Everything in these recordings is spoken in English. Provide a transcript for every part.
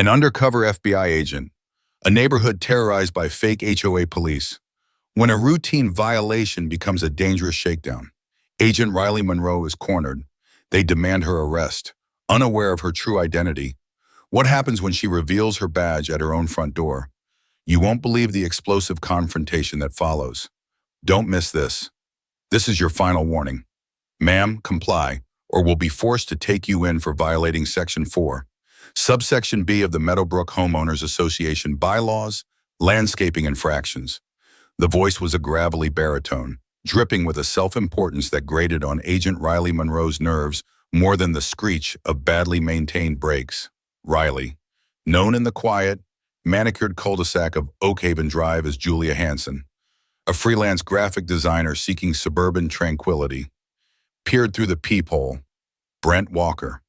An undercover FBI agent, a neighborhood terrorized by fake HOA police. When a routine violation becomes a dangerous shakedown, Agent Riley Monroe is cornered. They demand her arrest, unaware of her true identity. What happens when she reveals her badge at her own front door? You won't believe the explosive confrontation that follows. Don't miss this. This is your final warning. Ma'am, comply, or we'll be forced to take you in for violating Section 4, Subsection B of the Meadowbrook Homeowners Association bylaws, landscaping infractions. The voice was a gravelly baritone, dripping with a self-importance that grated on Agent Riley Monroe's nerves more than the screech of badly maintained brakes. Riley, known in the quiet, manicured cul-de-sac of Oakhaven Drive as Julia Hanson, a freelance graphic designer seeking suburban tranquility, peered through the peephole. Brent Walker,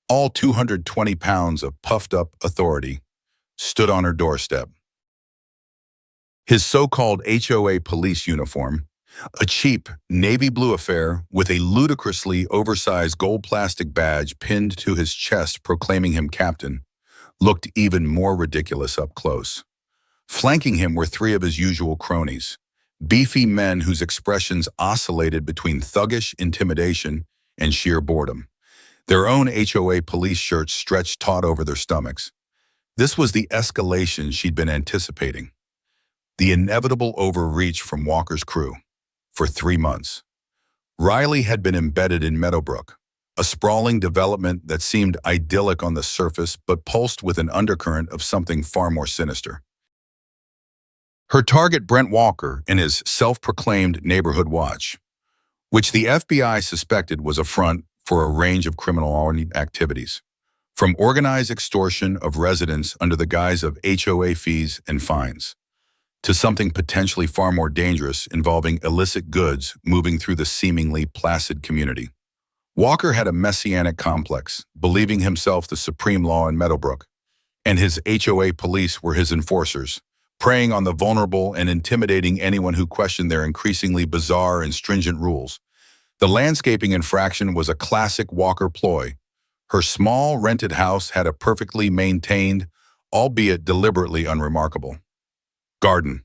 all 220 pounds of puffed-up authority, stood on her doorstep. His so-called HOA police uniform, a cheap navy blue affair with a ludicrously oversized gold plastic badge pinned to his chest proclaiming him captain, looked even more ridiculous up close. Flanking him were three of his usual cronies, beefy men whose expressions oscillated between thuggish intimidation and sheer boredom. Their own HOA police shirts stretched taut over their stomachs. This was the escalation she'd been anticipating. The inevitable overreach from Walker's crew. For 3 months, Riley had been embedded in Meadowbrook, a sprawling development that seemed idyllic on the surface but pulsed with an undercurrent of something far more sinister. Her target, Brent Walker, and his self-proclaimed neighborhood watch, which the FBI suspected was a front for a range of criminal activities, from organized extortion of residents under the guise of HOA fees and fines, to something potentially far more dangerous involving illicit goods moving through the seemingly placid community. Walker had a messianic complex, believing himself the supreme law in Meadowbrook, and his HOA police were his enforcers, preying on the vulnerable and intimidating anyone who questioned their increasingly bizarre and stringent rules. The landscaping infraction was a classic Walker ploy. Her small rented house had a perfectly maintained, albeit deliberately unremarkable, garden.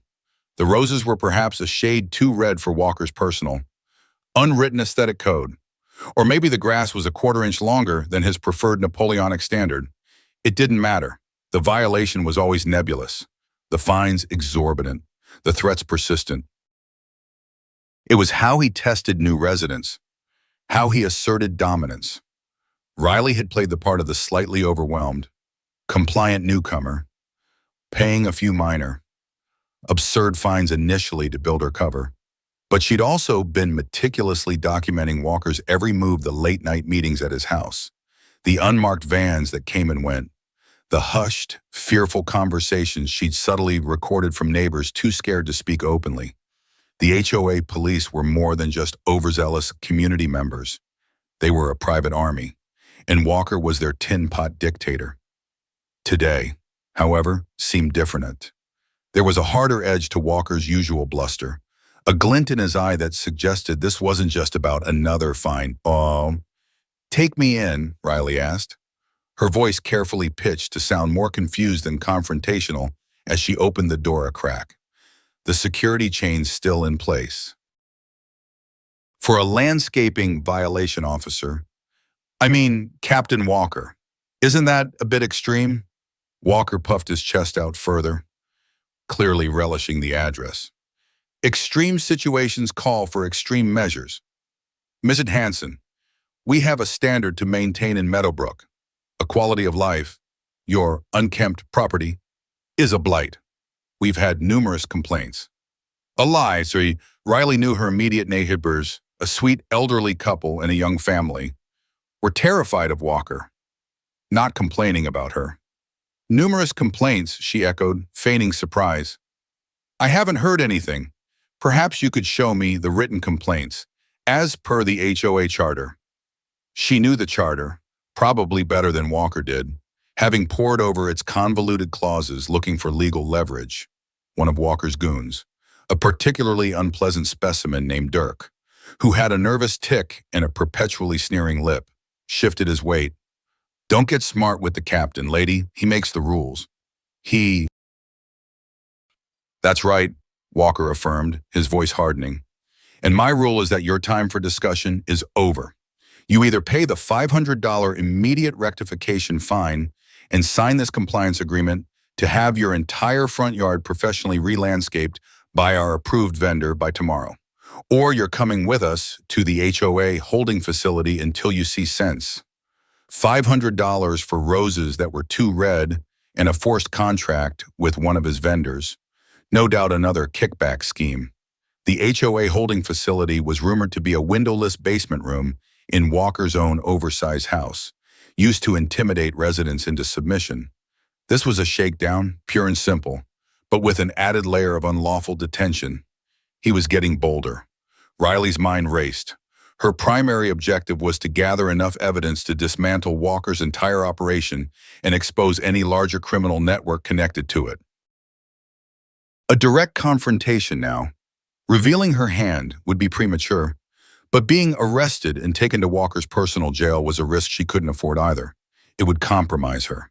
The roses were perhaps a shade too red for Walker's personal, unwritten aesthetic code. Or maybe the grass was a quarter-inch longer than his preferred Napoleonic standard. It didn't matter. The violation was always nebulous, the fines exorbitant, the threats persistent. It was how he tested new residents, how he asserted dominance. Riley had played the part of the slightly overwhelmed, compliant newcomer, paying a few minor, absurd fines initially to build her cover. But she'd also been meticulously documenting Walker's every move, the late-night meetings at his house, the unmarked vans that came and went, the hushed, fearful conversations she'd subtly recorded from neighbors too scared to speak openly. The HOA police were more than just overzealous community members. They were a private army, and Walker was their tin-pot dictator. Today, however, seemed different. There was a harder edge to Walker's usual bluster, a glint in his eye that suggested this wasn't just about another fine. Take me in, Riley asked, her voice carefully pitched to sound more confused than confrontational as she opened the door a crack, the security chains still in place. For a landscaping violation officer, Captain Walker, isn't that a bit extreme? Walker puffed his chest out further, clearly relishing the address. Extreme situations call for extreme measures. Mrs. Hanson, we have a standard to maintain in Meadowbrook. A quality of life, your unkempt property, is a blight. We've had numerous complaints. A lie, sir. Riley knew her immediate neighbors, a sweet elderly couple and a young family, were terrified of Walker, not complaining about her. Numerous complaints, she echoed, feigning surprise. I haven't heard anything. Perhaps you could show me the written complaints, as per the HOA charter. She knew the charter, probably better than Walker did, having pored over its convoluted clauses looking for legal leverage. One of Walker's goons, a particularly unpleasant specimen named Dirk, who had a nervous tic and a perpetually sneering lip, shifted his weight. Don't get smart with the captain, lady. He makes the rules. He... That's right, Walker affirmed, his voice hardening. And my rule is that your time for discussion is over. You either pay the $500 immediate rectification fine and sign this compliance agreement to have your entire front yard professionally re-landscaped by our approved vendor by tomorrow. Or you're coming with us to the HOA holding facility until you see sense. $500 for roses that were too red and a forced contract with one of his vendors. No doubt another kickback scheme. The HOA holding facility was rumored to be a windowless basement room in Walker's own oversized house, used to intimidate residents into submission. This was a shakedown, pure and simple, but with an added layer of unlawful detention. He was getting bolder. Riley's mind raced. Her primary objective was to gather enough evidence to dismantle Walker's entire operation and expose any larger criminal network connected to it. A direct confrontation now. Revealing her hand would be premature, but being arrested and taken to Walker's personal jail was a risk she couldn't afford either. It would compromise her,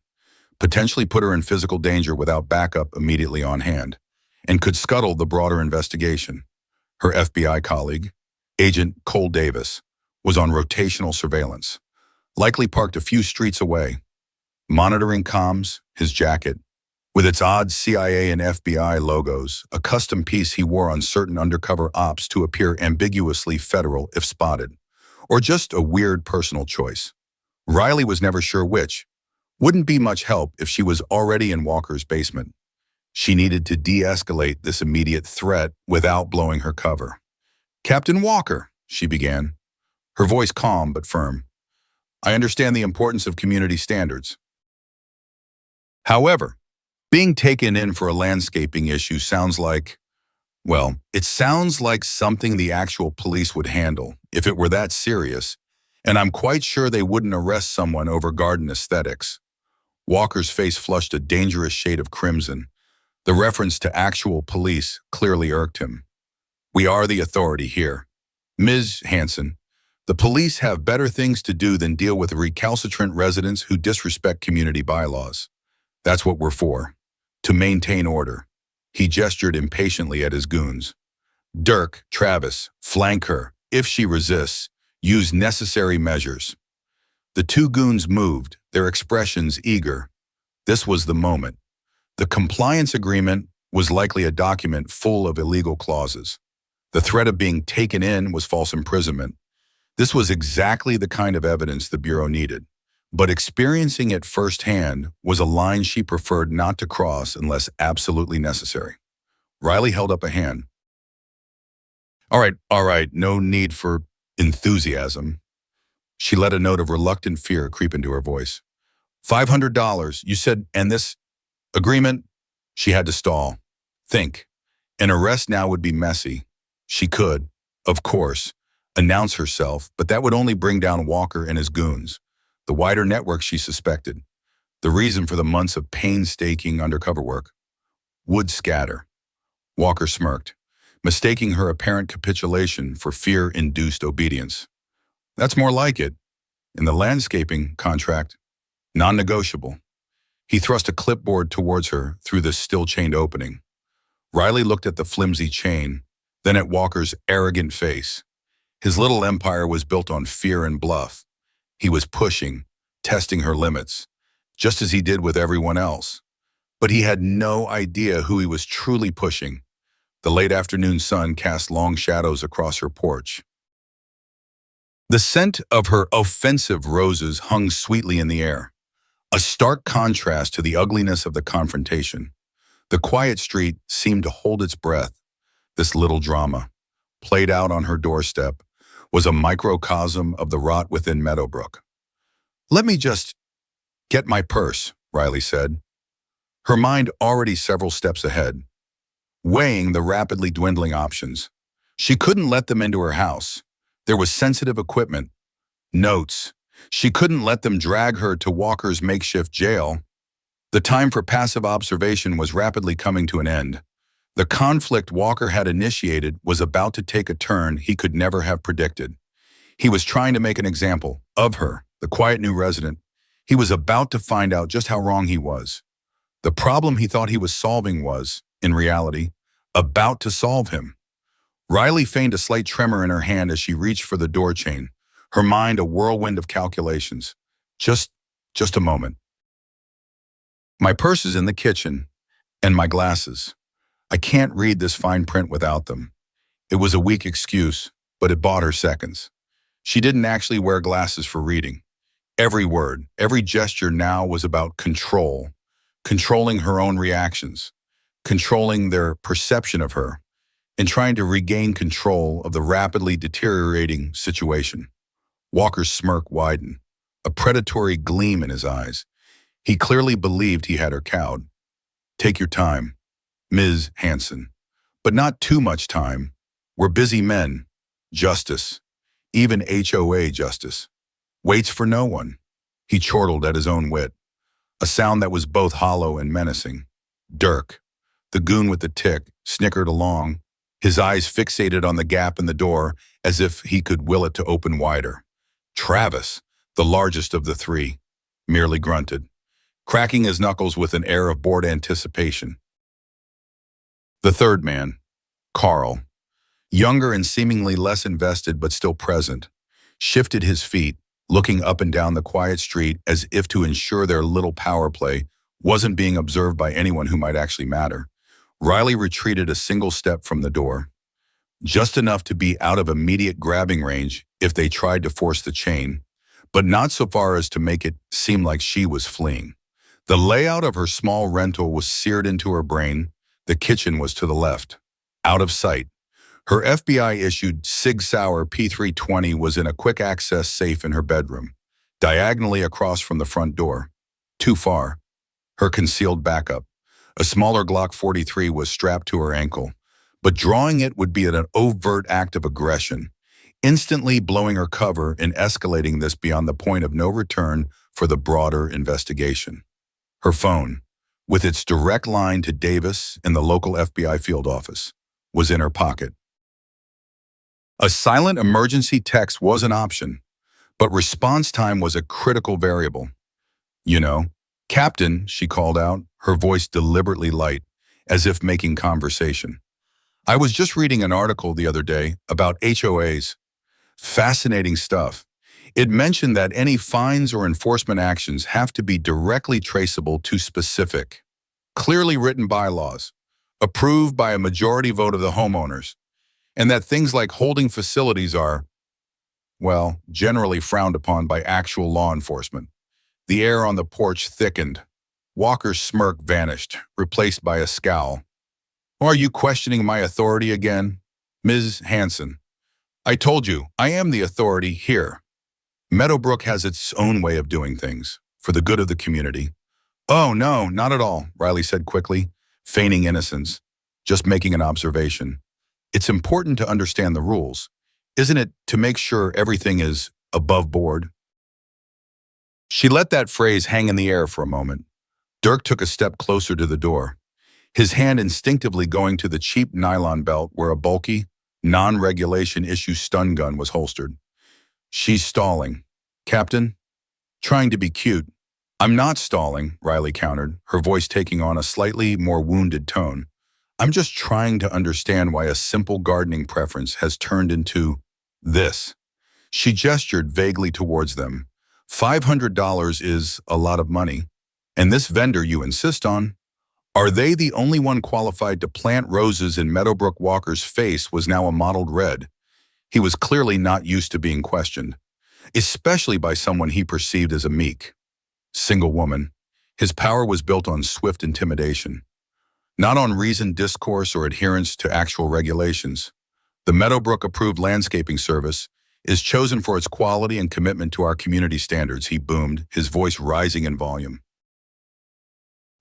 potentially put her in physical danger without backup immediately on hand, and could scuttle the broader investigation. Her FBI colleague, Agent Cole Davis, was on rotational surveillance, likely parked a few streets away, monitoring comms, his jacket, with its odd CIA and FBI logos, a custom piece he wore on certain undercover ops to appear ambiguously federal if spotted, or just a weird personal choice. Riley was never sure which. Wouldn't be much help if she was already in Walker's basement. She needed to de-escalate this immediate threat without blowing her cover. "Captain Walker," she began, her voice calm but firm. "I understand the importance of community standards. However, being taken in for a landscaping issue sounds like, well, it sounds like something the actual police would handle if it were that serious, and I'm quite sure they wouldn't arrest someone over garden aesthetics." Walker's face flushed a dangerous shade of crimson. The reference to actual police clearly irked him. "We are the authority here. Ms. Hanson, the police have better things to do than deal with recalcitrant residents who disrespect community bylaws. That's what we're for. To maintain order." He gestured impatiently at his goons. "Dirk, Travis, flank her. If she resists, use necessary measures." The two goons moved, their expressions eager. This was the moment. The compliance agreement was likely a document full of illegal clauses. The threat of being taken in was false imprisonment. This was exactly the kind of evidence the Bureau needed. But experiencing it firsthand was a line she preferred not to cross unless absolutely necessary. Riley held up a hand. All right, no need for enthusiasm." She let a note of reluctant fear creep into her voice. $500, you said, and this agreement? She had to stall. Think. An arrest now would be messy. She could, of course, announce herself, but that would only bring down Walker and his goons. The wider network she suspected, the reason for the months of painstaking undercover work, would scatter. Walker smirked, mistaking her apparent capitulation for fear-induced obedience. "That's more like it. In the landscaping contract, non-negotiable." He thrust a clipboard towards her through the still-chained opening. Riley looked at the flimsy chain, then at Walker's arrogant face. His little empire was built on fear and bluff. He was pushing, testing her limits, just as he did with everyone else. But he had no idea who he was truly pushing. The late afternoon sun cast long shadows across her porch. The scent of her offensive roses hung sweetly in the air, a stark contrast to the ugliness of the confrontation. The quiet street seemed to hold its breath. This little drama, played out on her doorstep, was a microcosm of the rot within Meadowbrook. "Let me just get my purse," Riley said, her mind already several steps ahead, weighing the rapidly dwindling options. She couldn't let them into her house. There was sensitive equipment, notes. She couldn't let them drag her to Walker's makeshift jail. The time for passive observation was rapidly coming to an end. The conflict Walker had initiated was about to take a turn he could never have predicted. He was trying to make an example of her, the quiet new resident. He was about to find out just how wrong he was. The problem he thought he was solving was, in reality, about to solve him. Riley feigned a slight tremor in her hand as she reached for the door chain, her mind a whirlwind of calculations. Just a moment. My purse is in the kitchen, and my glasses. I can't read this fine print without them. It was a weak excuse, but it bought her seconds. She didn't actually wear glasses for reading. Every word, every gesture now was about control, controlling her own reactions, controlling their perception of her, and trying to regain control of the rapidly deteriorating situation. Walker's smirk widened, a predatory gleam in his eyes. He clearly believed he had her cowed. Take your time, Ms. Hanson, but not too much time. We're busy men. Justice, even HOA justice, waits for no one. He chortled at his own wit, a sound that was both hollow and menacing. Dirk, the goon with the tick, snickered along, his eyes fixated on the gap in the door as if he could will it to open wider. Travis, the largest of the three, merely grunted, cracking his knuckles with an air of bored anticipation. The third man, Carl, younger and seemingly less invested but still present, shifted his feet, looking up and down the quiet street as if to ensure their little power play wasn't being observed by anyone who might actually matter. Riley retreated a single step from the door, just enough to be out of immediate grabbing range if they tried to force the chain, but not so far as to make it seem like she was fleeing. The layout of her small rental was seared into her brain. The kitchen was to the left, out of sight. Her FBI-issued Sig Sauer P320 was in a quick-access safe in her bedroom, diagonally across from the front door. Too far. Her concealed backup, a smaller Glock 43, was strapped to her ankle, but drawing it would be an overt act of aggression, instantly blowing her cover and escalating this beyond the point of no return for the broader investigation. Her phone, with its direct line to Davis in the local FBI field office, was in her pocket. A silent emergency text was an option, but response time was a critical variable. You know, Captain, she called out, her voice deliberately light, as if making conversation. I was just reading an article the other day about HOAs. Fascinating stuff. It mentioned that any fines or enforcement actions have to be directly traceable to specific, clearly written bylaws, approved by a majority vote of the homeowners, and that things like holding facilities are, well, generally frowned upon by actual law enforcement. The air on the porch thickened. Walker's smirk vanished, replaced by a scowl. Are you questioning my authority again, Ms. Hanson? I told you, I am the authority here. Meadowbrook has its own way of doing things, for the good of the community. Oh, no, not at all, Riley said quickly, feigning innocence, just making an observation. It's important to understand the rules, isn't it, to make sure everything is above board? She let that phrase hang in the air for a moment. Dirk took a step closer to the door, his hand instinctively going to the cheap nylon belt where a bulky, non-regulation issue stun gun was holstered. She's stalling. Captain? Trying to be cute. I'm not stalling, Riley countered, her voice taking on a slightly more wounded tone. I'm just trying to understand why a simple gardening preference has turned into this. She gestured vaguely towards them. $500 is a lot of money. And this vendor you insist on? Are they the only one qualified to plant roses in Meadowbrook? Walker's face was now a mottled red. He was clearly not used to being questioned, especially by someone he perceived as a meek, single woman. His power was built on swift intimidation, not on reasoned discourse or adherence to actual regulations. The Meadowbrook-approved landscaping service is chosen for its quality and commitment to our community standards, he boomed, his voice rising in volume.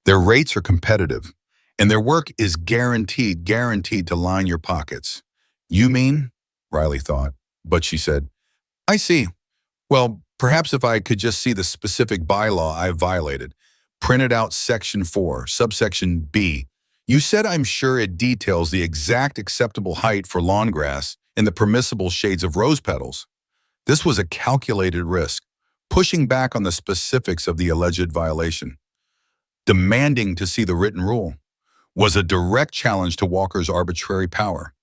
Their rates are competitive, and their work is guaranteed to line your pockets. You mean? Riley thought, but she said, I see. Well, perhaps if I could just see the specific bylaw I violated. Printed out Section 4, subsection B. You said I'm sure it details the exact acceptable height for lawn grass and the permissible shades of rose petals. This was a calculated risk, pushing back on the specifics of the alleged violation. Demanding to see the written rule was a direct challenge to Walker's arbitrary power.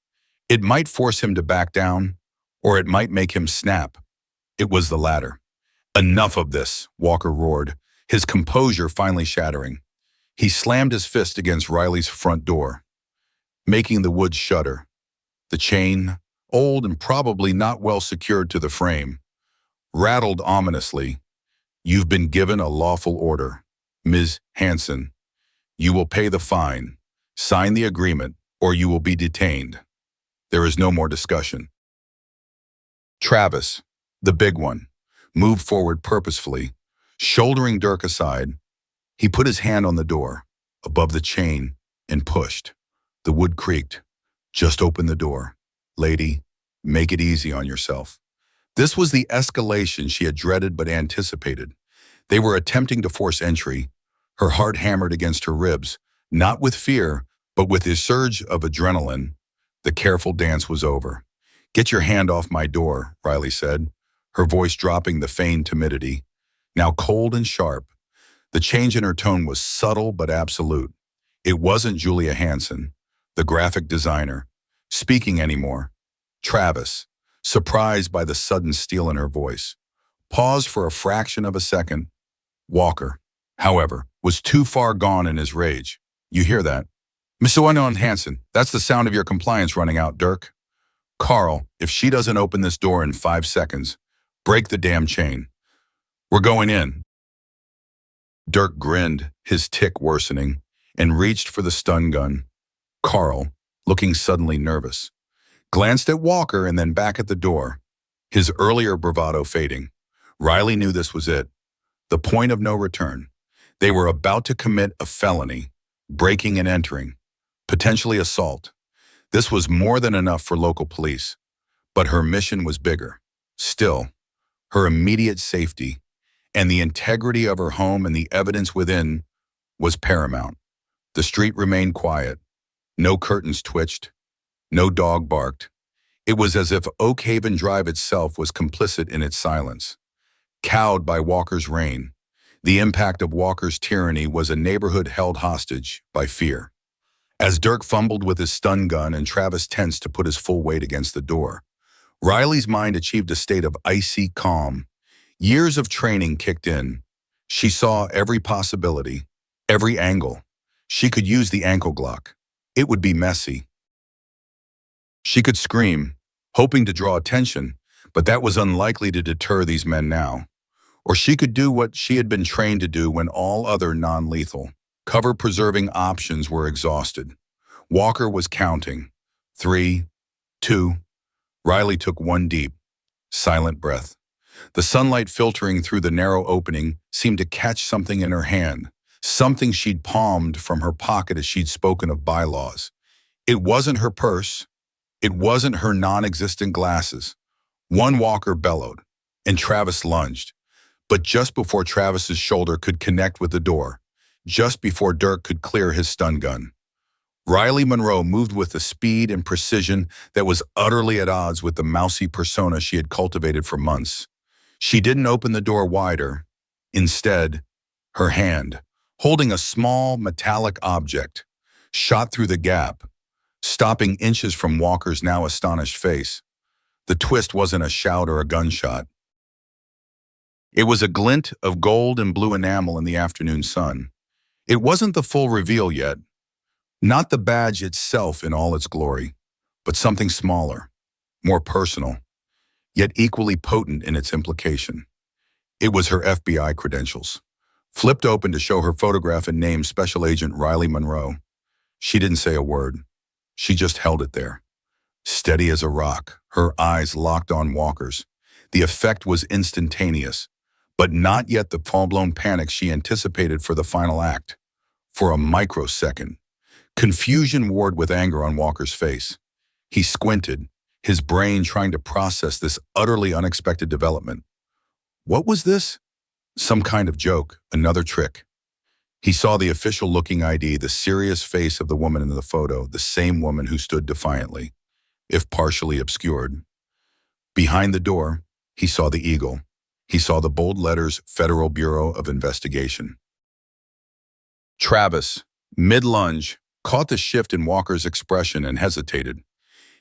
It might force him to back down, or it might make him snap. It was the latter. "Enough of this," Walker roared, his composure finally shattering. He slammed his fist against Riley's front door, making the wood shudder. The chain, old and probably not well secured to the frame, rattled ominously. "You've been given a lawful order, Ms. Hanson. You will pay the fine, sign the agreement, or you will be detained." There is no more discussion. Travis, the big one, moved forward purposefully, shouldering Dirk aside. He put his hand on the door, above the chain, and pushed. The wood creaked. "Just open the door. Lady, make it easy on yourself." This was the escalation she had dreaded but anticipated. They were attempting to force entry, her heart hammered against her ribs, not with fear, but with a surge of adrenaline. The careful dance was over. "Get your hand off my door," Riley said, her voice dropping the feigned timidity, now cold and sharp. The change in her tone was subtle but absolute. It wasn't Julia Hanson, the graphic designer, speaking anymore. Travis, surprised by the sudden steel in her voice, paused for a fraction of a second. Walker, however, was too far gone in his rage. "You hear that? Mr. Hanson, that's the sound of your compliance running out, Dirk. Carl, if she doesn't open this door in 5 seconds, break the damn chain. We're going in." Dirk grinned, his tic worsening, and reached for the stun gun. Carl, looking suddenly nervous, glanced at Walker and then back at the door, his earlier bravado fading. Riley knew this was it, the point of no return. They were about to commit a felony, breaking and entering, potentially assault. This was more than enough for local police, but her mission was bigger. Still, her immediate safety and the integrity of her home and the evidence within was paramount. The street remained quiet. No curtains twitched. No dog barked. It was as if Oak Haven Drive itself was complicit in its silence. Cowed by Walker's reign, the impact of Walker's tyranny was a neighborhood held hostage by fear. As Dirk fumbled with his stun gun and Travis tensed to put his full weight against the door, Riley's mind achieved a state of icy calm. Years of training kicked in. She saw every possibility, every angle. She could use the ankle Glock. It would be messy. She could scream, hoping to draw attention, but that was unlikely to deter these men now. Or she could do what she had been trained to do when all other non-lethal, cover-preserving options were exhausted. Walker was counting. 3, 2. Riley took one deep, silent breath. The sunlight filtering through the narrow opening seemed to catch something in her hand, something she'd palmed from her pocket as she'd spoken of bylaws. It wasn't her purse. It wasn't her non-existent glasses. One Walker bellowed, and Travis lunged. But just before Travis's shoulder could connect with the door, just before Dirk could clear his stun gun, Riley Monroe moved with a speed and precision that was utterly at odds with the mousy persona she had cultivated for months. She didn't open the door wider. Instead, her hand, holding a small metallic object, shot through the gap, stopping inches from Walker's now astonished face. The twist wasn't a shout or a gunshot. It was a glint of gold and blue enamel in the afternoon sun. It wasn't the full reveal yet, not the badge itself in all its glory, but something smaller, more personal, yet equally potent in its implication. It was her FBI credentials, flipped open to show her photograph and name Special Agent Riley Monroe. She didn't say a word. She just held it there, steady as a rock, her eyes locked on Walker's. The effect was instantaneous, but not yet the full-blown panic she anticipated for the final act. For a microsecond, confusion warred with anger on Walker's face. He squinted, his brain trying to process this utterly unexpected development. What was this? Some kind of joke, another trick. He saw the official-looking ID, the serious face of the woman in the photo, the same woman who stood defiantly, if partially obscured. Behind the door, he saw the eagle. He saw the bold letters Federal Bureau of Investigation. Travis, mid-lunge, caught the shift in Walker's expression and hesitated,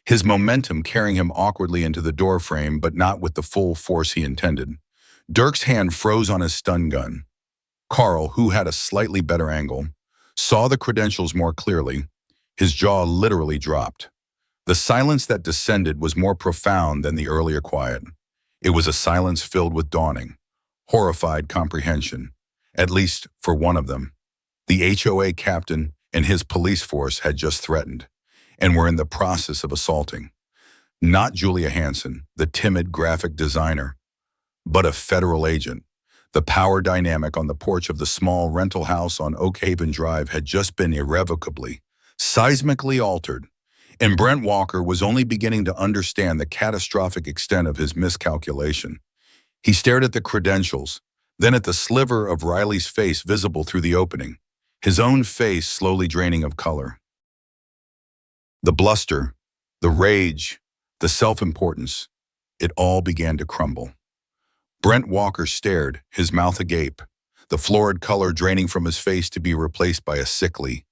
his momentum carrying him awkwardly into the doorframe but not with the full force he intended. Dirk's hand froze on his stun gun. Carl, who had a slightly better angle, saw the credentials more clearly. His jaw literally dropped. The silence that descended was more profound than the earlier quiet. It was a silence filled with dawning, horrified comprehension, at least for one of them. The HOA captain and his police force had just threatened, and were in the process of assaulting. Not Julia Hanson, the timid graphic designer, but a federal agent. The power dynamic on the porch of the small rental house on Oak Haven Drive had just been irrevocably, seismically altered, and Brent Walker was only beginning to understand the catastrophic extent of his miscalculation. He stared at the credentials, then at the sliver of Riley's face visible through the opening, his own face slowly draining of color. The bluster, the rage, the self-importance, it all began to crumble. Brent Walker stared, his mouth agape, the florid color draining from his face to be replaced by a sickly,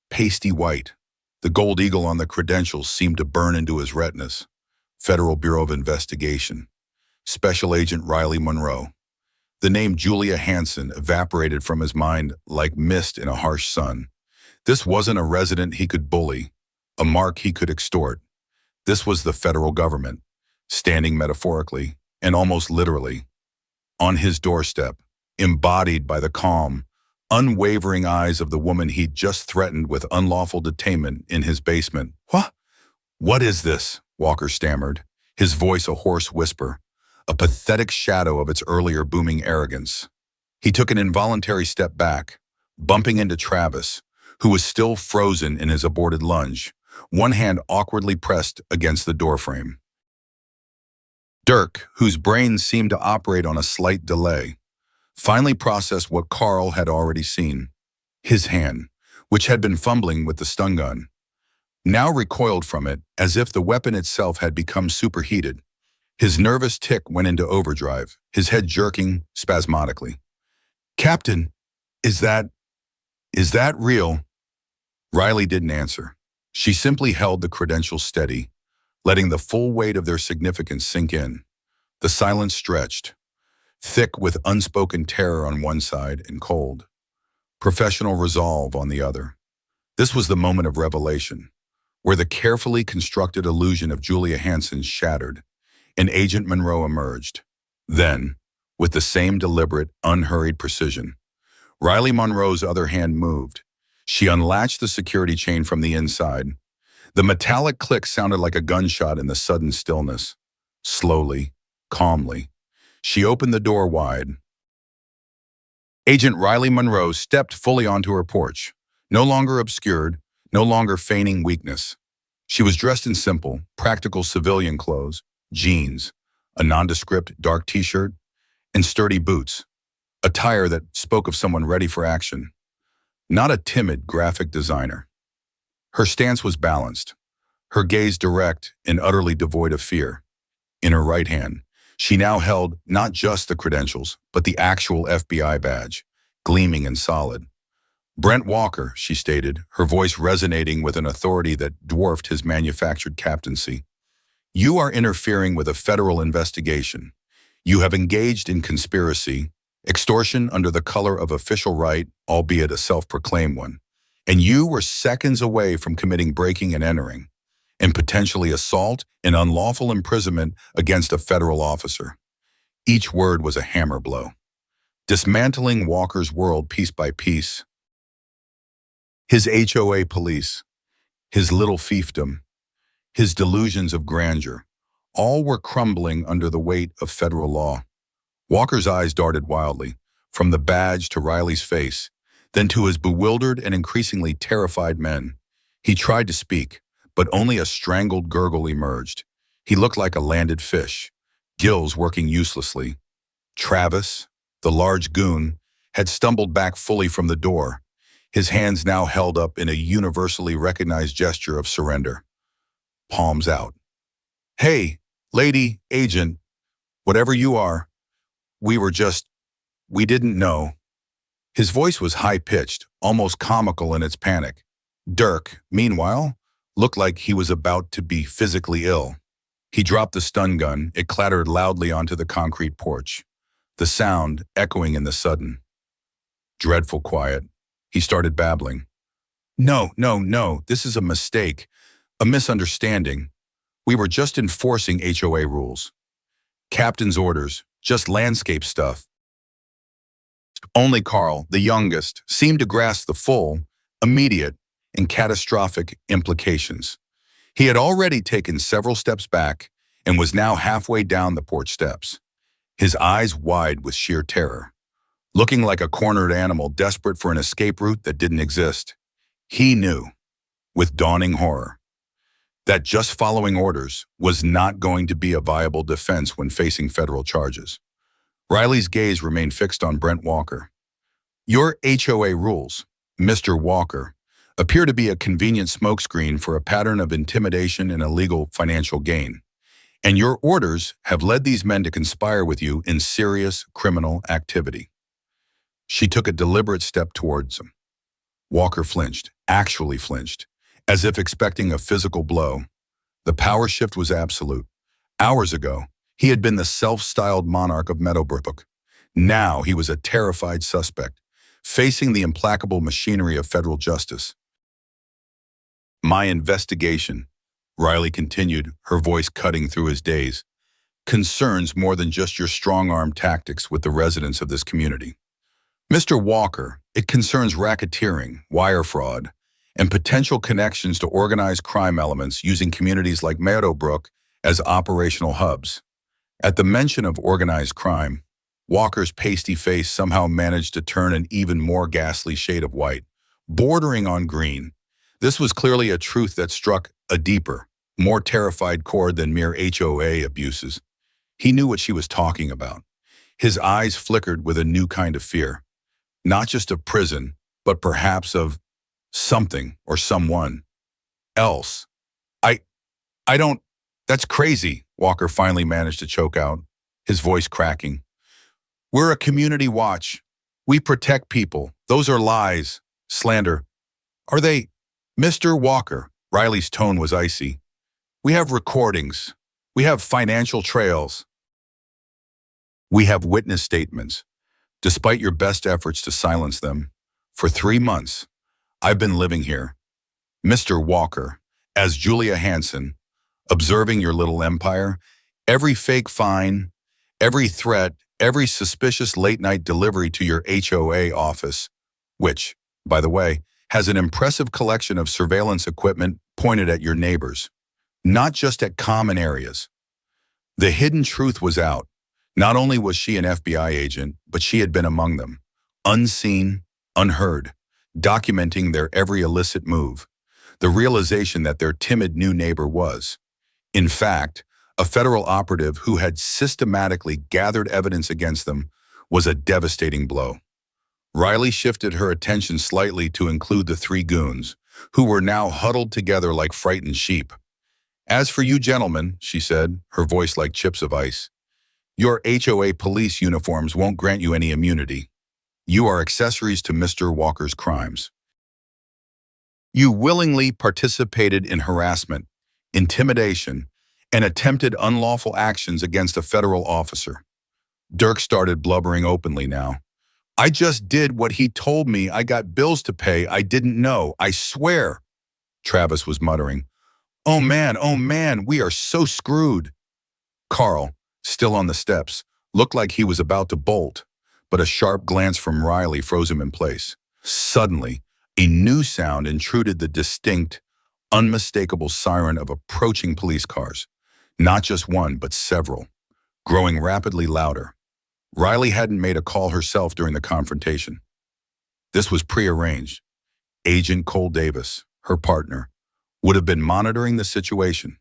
pasty white. The gold eagle on the credentials seemed to burn into his retinas. Federal Bureau of Investigation. Special Agent Riley Monroe. The name Julia Hanson evaporated from his mind like mist in a harsh sun. This wasn't a resident he could bully, a mark he could extort. This was the federal government, standing metaphorically and almost literally on his doorstep, embodied by the calm, unwavering eyes of the woman he'd just threatened with unlawful detainment in his basement. What is this?" Walker stammered, his voice a hoarse whisper, a pathetic shadow of its earlier booming arrogance. He took an involuntary step back, bumping into Travis, who was still frozen in his aborted lunge, one hand awkwardly pressed against the doorframe. Dirk, whose brain seemed to operate on a slight delay, finally processed what Carl had already seen. His hand, which had been fumbling with the stun gun, now recoiled from it as if the weapon itself had become superheated. His nervous tick went into overdrive, his head jerking spasmodically. "Captain, is that real?" Riley didn't answer. She simply held the credentials steady, letting the full weight of their significance sink in. The silence stretched, thick with unspoken terror on one side and cold, professional resolve on the other. This was the moment of revelation, where the carefully constructed illusion of Julia Hanson shattered, and Agent Monroe emerged. Then, with the same deliberate, unhurried precision, Riley Monroe's other hand moved. She unlatched the security chain from the inside. The metallic click sounded like a gunshot in the sudden stillness. Slowly, calmly, she opened the door wide. Agent Riley Monroe stepped fully onto her porch, no longer obscured, no longer feigning weakness. She was dressed in simple, practical civilian clothes, jeans, a nondescript dark t-shirt, and sturdy boots, attire that spoke of someone ready for action, not a timid graphic designer. Her stance was balanced, her gaze direct and utterly devoid of fear. In her right hand, she now held not just the credentials, but the actual FBI badge, gleaming and solid. "Brent Walker," she stated, her voice resonating with an authority that dwarfed his manufactured captaincy. "You are interfering with a federal investigation. You have engaged in conspiracy, extortion under the color of official right, albeit a self-proclaimed one. And you were seconds away from committing breaking and entering, and potentially assault and unlawful imprisonment against a federal officer." Each word was a hammer blow, dismantling Walker's world piece by piece. His HOA police, his little fiefdom, his delusions of grandeur, all were crumbling under the weight of federal law. Walker's eyes darted wildly, from the badge to Riley's face, then to his bewildered and increasingly terrified men. He tried to speak, but only a strangled gurgle emerged. He looked like a landed fish, gills working uselessly. Travis, the large goon, had stumbled back fully from the door, his hands now held up in a universally recognized gesture of surrender. Palms out. "Hey, lady, agent, whatever you are, We didn't know." His voice was high-pitched, almost comical in its panic. Dirk, meanwhile, looked like he was about to be physically ill. He dropped the stun gun. It clattered loudly onto the concrete porch, the sound echoing in the sudden, dreadful quiet. He started babbling. "No, no, no, this is a mistake, a misunderstanding. We were just enforcing HOA rules. Captain's orders, just landscape stuff." Only Carl, the youngest, seemed to grasp the full, immediate, and catastrophic implications. He had already taken several steps back and was now halfway down the porch steps, his eyes wide with sheer terror, looking like a cornered animal desperate for an escape route that didn't exist. He knew, with dawning horror, that just following orders was not going to be a viable defense when facing federal charges. Riley's gaze remained fixed on Brent Walker. "Your HOA rules, Mr. Walker, appear to be a convenient smokescreen for a pattern of intimidation and illegal financial gain. And your orders have led these men to conspire with you in serious criminal activity." She took a deliberate step towards him. Walker flinched, actually flinched, as if expecting a physical blow. The power shift was absolute. Hours ago, he had been the self-styled monarch of Meadowbrook. Now he was a terrified suspect, facing the implacable machinery of federal justice. "My investigation," Riley continued, her voice cutting through his daze, "concerns more than just your strong-arm tactics with the residents of this community. Mr. Walker, it concerns racketeering, wire fraud, and potential connections to organized crime elements using communities like Meadowbrook as operational hubs." At the mention of organized crime, Walker's pasty face somehow managed to turn an even more ghastly shade of white, bordering on green. This was clearly a truth that struck a deeper, more terrified chord than mere HOA abuses. He knew what she was talking about. His eyes flickered with a new kind of fear, not just of prison, but perhaps of something or someone else. I don't, that's crazy," Walker finally managed to choke out, his voice cracking. "We're a community watch. We protect people. Those are lies, slander. Are they?" "Mr. Walker," Riley's tone was icy. "We have recordings. We have financial trails. We have witness statements. Despite your best efforts to silence them, for 3 months, I've been living here, Mr. Walker, as Julia Hanson, observing your little empire. Every fake fine, every threat, every suspicious late-night delivery to your HOA office, which, by the way, has an impressive collection of surveillance equipment pointed at your neighbors, not just at common areas." The hidden truth was out. Not only was she an FBI agent, but she had been among them, unseen, unheard, documenting their every illicit move. The realization that their timid new neighbor was, in fact, a federal operative who had systematically gathered evidence against them was a devastating blow. Riley shifted her attention slightly to include the 3 goons, who were now huddled together like frightened sheep. "As for you gentlemen," she said, her voice like chips of ice, "your HOA police uniforms won't grant you any immunity. You are accessories to Mr. Walker's crimes. You willingly participated in harassment, intimidation, and attempted unlawful actions against a federal officer." Dirk started blubbering openly now. "I just did what he told me. I got bills to pay. I didn't know. I swear," Travis was muttering. Oh man, we are so screwed." Carl, still on the steps, looked like he was about to bolt, but a sharp glance from Riley froze him in place. Suddenly, a new sound intruded, the distinct, unmistakable siren of approaching police cars. Not just one, but several, growing rapidly louder. Riley hadn't made a call herself during the confrontation. This was prearranged. Agent Cole Davis, her partner, would have been monitoring the situation,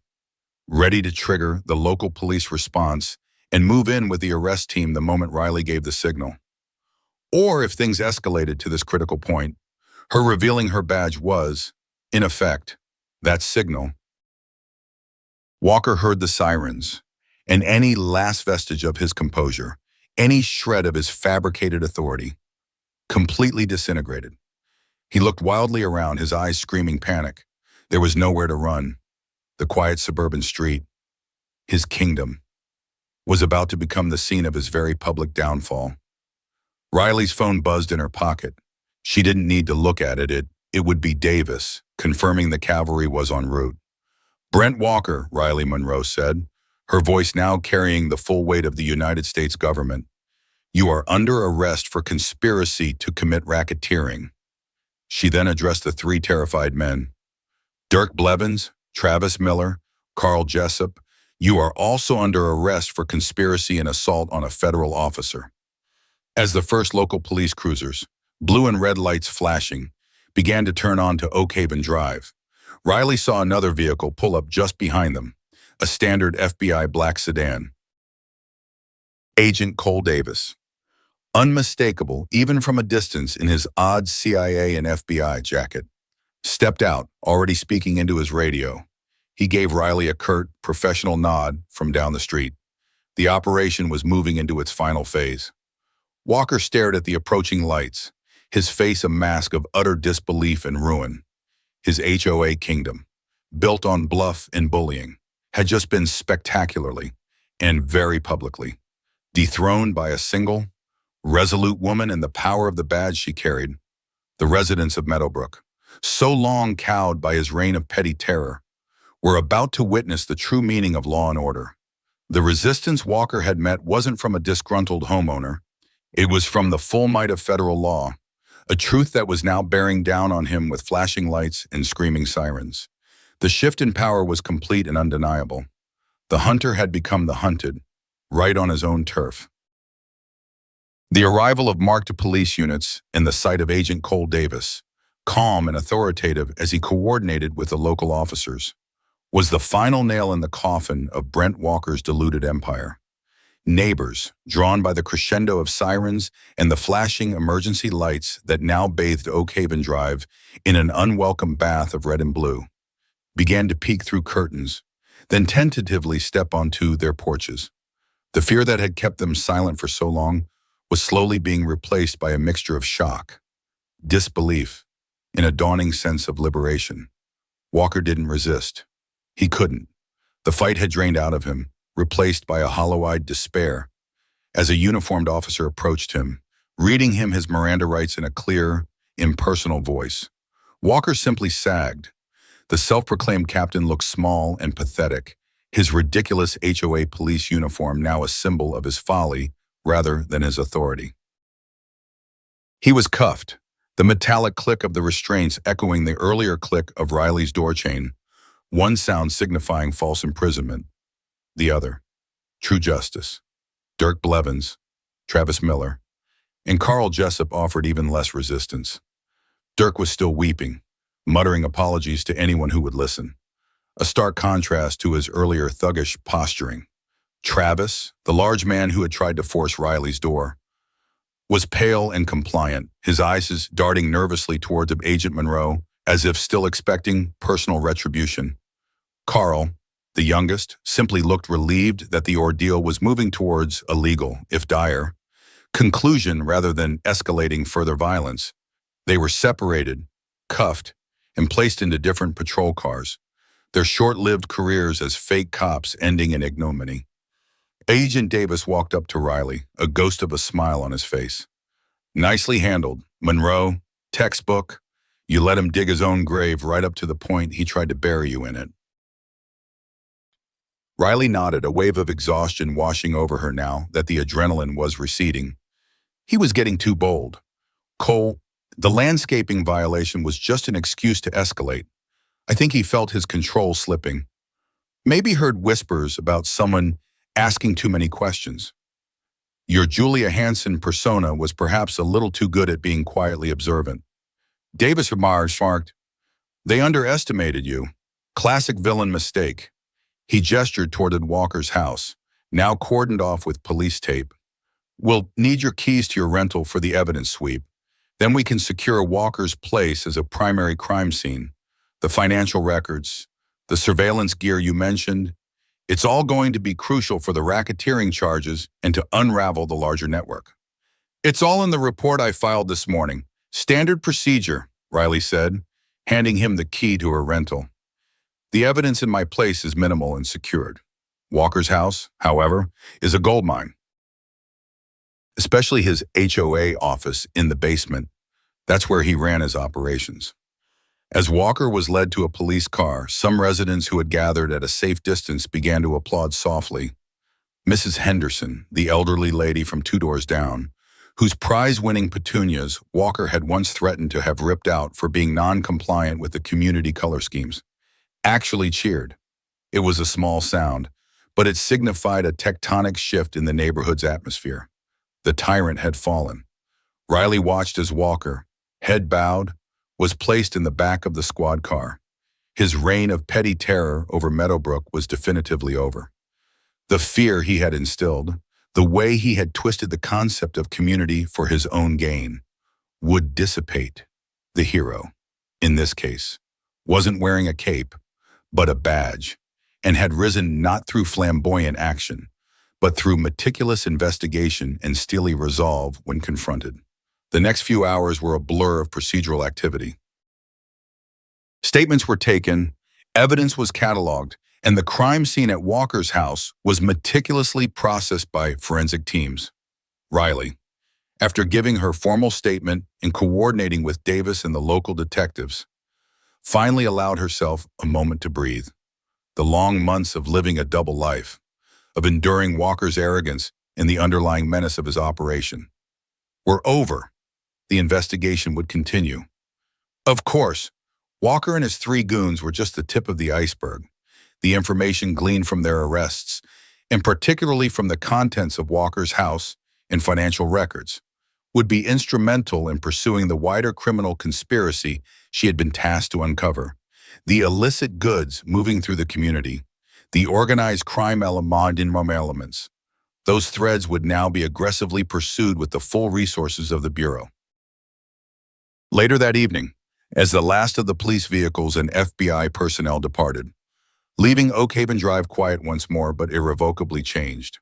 ready to trigger the local police response and move in with the arrest team the moment Riley gave the signal. Or if things escalated to this critical point, her revealing her badge was, in effect, that signal. Walker heard the sirens, and any last vestige of his composure, any shred of his fabricated authority, completely disintegrated. He looked wildly around, his eyes screaming panic. There was nowhere to run. The quiet suburban street, his kingdom, was about to become the scene of his very public downfall. Riley's phone buzzed in her pocket. She didn't need to look at it. It would be Davis, confirming the cavalry was en route. "Brent Walker," Riley Monroe said, her voice now carrying the full weight of the United States government. "You are under arrest for conspiracy to commit racketeering." She then addressed the three terrified men. "Dirk Blevins, Travis Miller, Carl Jessup, you are also under arrest for conspiracy and assault on a federal officer." As the first local police cruisers, blue and red lights flashing, began to turn on to Oak Haven Drive, Riley saw another vehicle pull up just behind them, a standard FBI black sedan. Agent Cole Davis, unmistakable even from a distance in his odd CIA and FBI jacket, stepped out, already speaking into his radio. He gave Riley a curt, professional nod from down the street. The operation was moving into its final phase. Walker stared at the approaching lights, his face a mask of utter disbelief and ruin. His HOA kingdom, built on bluff and bullying, had just been spectacularly, and very publicly, dethroned by a single, resolute woman and the power of the badge she carried. The residents of Meadowbrook, so long cowed by his reign of petty terror, were about to witness the true meaning of law and order. The resistance Walker had met wasn't from a disgruntled homeowner. It was from the full might of federal law, a truth that was now bearing down on him with flashing lights and screaming sirens. The shift in power was complete and undeniable. The hunter had become the hunted, right on his own turf. The arrival of marked police units and the sight of Agent Cole Davis, calm and authoritative as he coordinated with the local officers, was the final nail in the coffin of Brent Walker's deluded empire. Neighbors, drawn by the crescendo of sirens and the flashing emergency lights that now bathed Oak Haven Drive in an unwelcome bath of red and blue, began to peek through curtains, then tentatively step onto their porches. The fear that had kept them silent for so long was slowly being replaced by a mixture of shock, disbelief, and a dawning sense of liberation. Walker didn't resist. He couldn't. The fight had drained out of him, replaced by a hollow-eyed despair. As a uniformed officer approached him, reading him his Miranda rights in a clear, impersonal voice, Walker simply sagged. The self-proclaimed captain looked small and pathetic, his ridiculous HOA police uniform now a symbol of his folly rather than his authority. He was cuffed, the metallic click of the restraints echoing the earlier click of Riley's door chain, one sound signifying false imprisonment, the other, true justice. Dirk Blevins, Travis Miller, and Carl Jessup offered even less resistance. Dirk was still weeping, muttering apologies to anyone who would listen, a stark contrast to his earlier thuggish posturing. Travis, the large man who had tried to force Riley's door, was pale and compliant, his eyes darting nervously towards Agent Monroe, as if still expecting personal retribution. Carl, the youngest, simply looked relieved that the ordeal was moving towards a legal, if dire, conclusion rather than escalating further violence. They were separated, cuffed, and placed into different patrol cars, their short-lived careers as fake cops ending in ignominy. Agent Davis walked up to Riley, a ghost of a smile on his face. "Nicely handled, Monroe. Textbook. You let him dig his own grave right up to the point he tried to bury you in it." Riley nodded, a wave of exhaustion washing over her now that the adrenaline was receding. He was getting too bold. Cole, the landscaping violation was just an excuse to escalate. I think he felt his control slipping. Maybe heard whispers about someone asking too many questions. Your Julia Hansen persona was perhaps a little too good at being quietly observant. Davis remarked, "They underestimated you. Classic villain mistake." He gestured toward Walker's house, now cordoned off with police tape. "We'll need your keys to your rental for the evidence sweep. Then we can secure Walker's place as a primary crime scene. The financial records, the surveillance gear you mentioned, It's all going to be crucial for the racketeering charges and to unravel the larger network. It's all in the report I filed this morning. Standard procedure, Riley said, handing him the key to her rental. The evidence in my place is minimal and secured. Walker's house, however, is a goldmine. Especially his HOA office in the basement. That's where he ran his operations. As Walker was led to a police car, some residents who had gathered at a safe distance began to applaud softly. Mrs. Henderson, the elderly lady from 2 doors down, whose prize-winning petunias Walker had once threatened to have ripped out for being non-compliant with the community color schemes, actually cheered. It was a small sound, but it signified a tectonic shift in the neighborhood's atmosphere. The tyrant had fallen. Riley watched as Walker, head bowed, was placed in the back of the squad car. His reign of petty terror over Meadowbrook was definitively over. The fear he had instilled, the way he had twisted the concept of community for his own gain, would dissipate. The hero, in this case, wasn't wearing a cape, but a badge, and had risen not through flamboyant action, but through meticulous investigation and steely resolve when confronted. The next few hours were a blur of procedural activity. Statements were taken, evidence was cataloged, and the crime scene at Walker's house was meticulously processed by forensic teams. Riley, after giving her formal statement and coordinating with Davis and the local detectives, finally allowed herself a moment to breathe. The long months of living a double life, of enduring Walker's arrogance and the underlying menace of his operation, were over. The investigation would continue. Of course, Walker and his 3 goons were just the tip of the iceberg. The information gleaned from their arrests, and particularly from the contents of Walker's house and financial records, would be instrumental in pursuing the wider criminal conspiracy she had been tasked to uncover. The illicit goods moving through the community, the organized crime elements. Those threads would now be aggressively pursued with the full resources of the Bureau. Later that evening, as the last of the police vehicles and FBI personnel departed, leaving Oakhaven Drive quiet once more but irrevocably changed,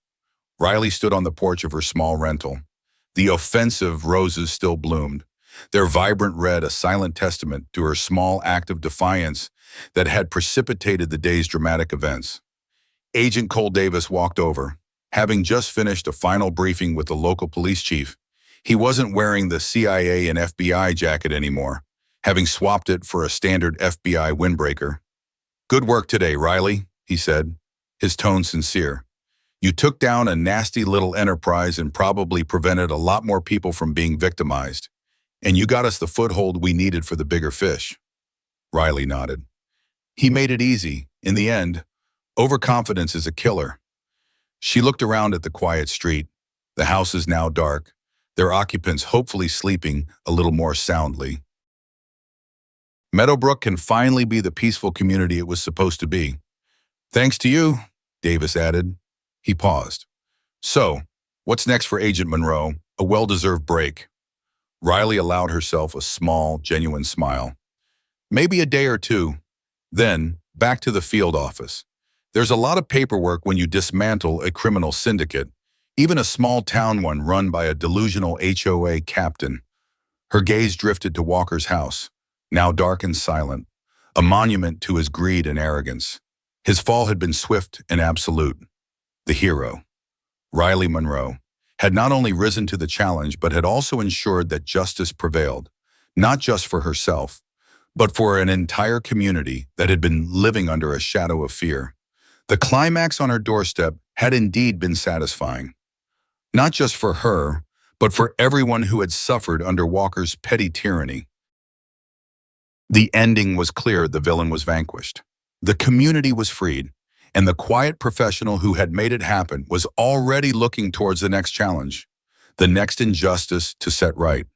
Riley stood on the porch of her small rental. The offensive roses still bloomed, their vibrant red a silent testament to her small act of defiance that had precipitated the day's dramatic events. Agent Cole Davis walked over, having just finished a final briefing with the local police chief. He wasn't wearing the CIA and FBI jacket anymore, having swapped it for a standard FBI windbreaker. "Good work today, Riley," he said, his tone sincere. "You took down a nasty little enterprise and probably prevented a lot more people from being victimized. And you got us the foothold we needed for the bigger fish." Riley nodded. "He made it easy. In the end, overconfidence is a killer." She looked around at the quiet street. The house is now dark, their occupants hopefully sleeping a little more soundly. Meadowbrook can finally be the peaceful community it was supposed to be. "Thanks to you," Davis added. He paused. "So, what's next for Agent Monroe? A well-deserved break." Riley allowed herself a small, genuine smile. "Maybe a day or 2. Then, back to the field office. There's a lot of paperwork when you dismantle a criminal syndicate, even a small-town one run by a delusional HOA captain." Her gaze drifted to Walker's house, now dark and silent, a monument to his greed and arrogance. His fall had been swift and absolute. The hero, Riley Monroe, had not only risen to the challenge but had also ensured that justice prevailed, not just for herself, but for an entire community that had been living under a shadow of fear. The climax on her doorstep had indeed been satisfying, not just for her, but for everyone who had suffered under Walker's petty tyranny. The ending was clear. The villain was vanquished. The community was freed, and the quiet professional who had made it happen was already looking towards the next challenge, the next injustice to set right.